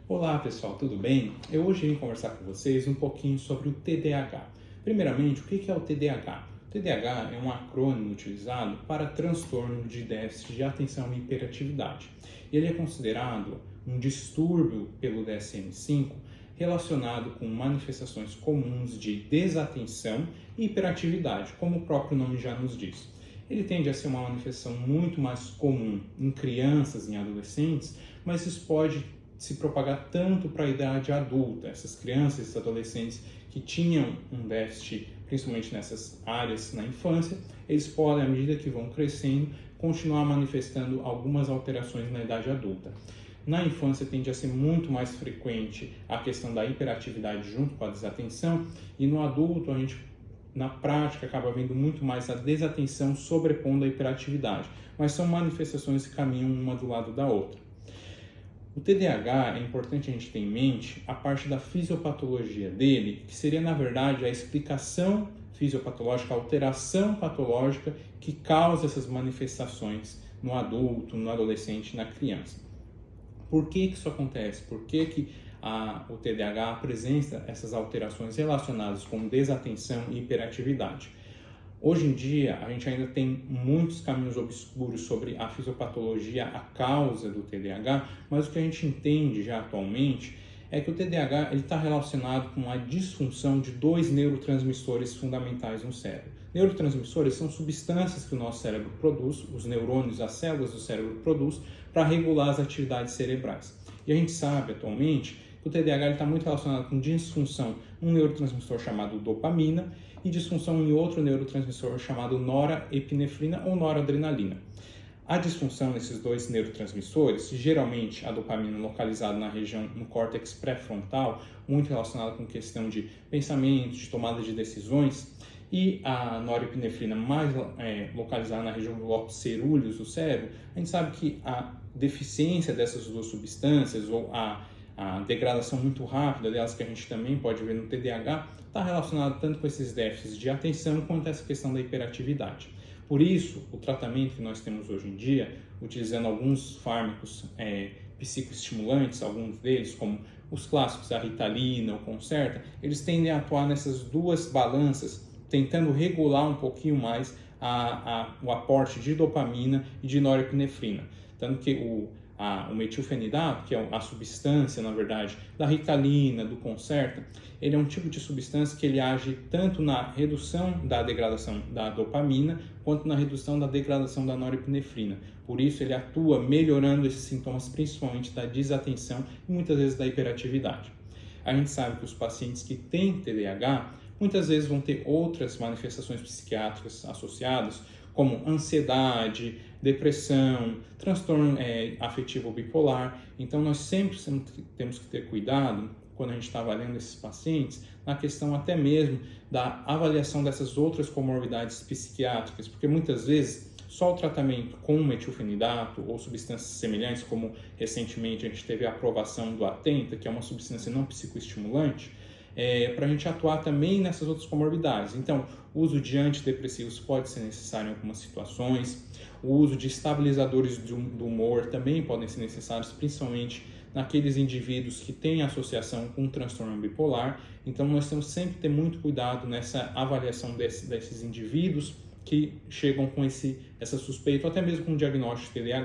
Olá pessoal, tudo bem? Eu hoje vim conversar com vocês um pouquinho sobre o TDAH. Primeiramente, o que é o TDAH? O TDAH é um acrônimo utilizado para transtorno de déficit de atenção e hiperatividade. Ele é considerado um distúrbio pelo DSM-5 relacionado com manifestações comuns de desatenção e hiperatividade, como o próprio nome já nos diz. Ele tende a ser uma manifestação muito mais comum em crianças e em adolescentes, mas isso pode se propagar tanto para a idade adulta. Essas crianças e esses adolescentes que tinham um déficit, principalmente nessas áreas na infância, eles podem, à medida que vão crescendo, continuar manifestando algumas alterações na idade adulta. Na infância tende a ser muito mais frequente a questão da hiperatividade junto com a desatenção, e no adulto a gente, na prática, acaba vendo muito mais a desatenção sobrepondo a hiperatividade, mas são manifestações que caminham uma do lado da outra. O TDAH é importante a gente ter em mente a parte da fisiopatologia dele, que seria, na verdade, a explicação fisiopatológica, a alteração patológica que causa essas manifestações no adulto, no adolescente e na criança. Por que isso acontece? Por que o TDAH apresenta essas alterações relacionadas com desatenção e hiperatividade? Hoje em dia, a gente ainda tem muitos caminhos obscuros sobre a fisiopatologia, a causa do TDAH, mas o que a gente entende já atualmente é que o TDAH está relacionado com a disfunção de dois neurotransmissores fundamentais no cérebro. Neurotransmissores são substâncias que o nosso cérebro produz, os neurônios, as células do cérebro produz, para regular as atividades cerebrais. E a gente sabe atualmente que o TDAH está muito relacionado com disfunção, um neurotransmissor chamado dopamina, e disfunção em outro neurotransmissor chamado norepinefrina ou noradrenalina. A disfunção nesses dois neurotransmissores, geralmente a dopamina localizada na região no córtex pré-frontal, muito relacionada com questão de pensamento, de tomada de decisões, e a norepinefrina mais localizada na região do lóbulo cerúleus do cérebro, a gente sabe que a deficiência dessas duas substâncias ou a degradação muito rápida delas, que a gente também pode ver no TDAH, está relacionado tanto com esses déficits de atenção quanto essa questão da hiperatividade. Por isso, o tratamento que nós temos hoje em dia, utilizando alguns fármacos psicoestimulantes, alguns deles, como os clássicos, a Ritalina, o Concerta, eles tendem a atuar nessas duas balanças, tentando regular um pouquinho mais o aporte de dopamina e de norepinefrina. Tanto que o metilfenidato, que é a substância, na verdade, da Ritalina, do Concerta, ele é um tipo de substância que ele age tanto na redução da degradação da dopamina, quanto na redução da degradação da norepinefrina. Por isso, ele atua melhorando esses sintomas, principalmente da desatenção e muitas vezes da hiperatividade. A gente sabe que os pacientes que têm TDAH, muitas vezes vão ter outras manifestações psiquiátricas associadas, como ansiedade, depressão, transtorno afetivo bipolar. Então, nós sempre temos que ter cuidado quando a gente está avaliando esses pacientes, na questão até mesmo da avaliação dessas outras comorbidades psiquiátricas, porque muitas vezes só o tratamento com metilfenidato ou substâncias semelhantes, como recentemente a gente teve a aprovação do Atenta, que é uma substância não psicoestimulante, para a gente atuar também nessas outras comorbidades. Então, o uso de antidepressivos pode ser necessário em algumas situações, o uso de estabilizadores do humor também podem ser necessários, principalmente naqueles indivíduos que têm associação com transtorno bipolar. Então, nós temos sempre que ter muito cuidado nessa avaliação desses indivíduos que chegam com essa suspeita, ou até mesmo com o diagnóstico de TDAH.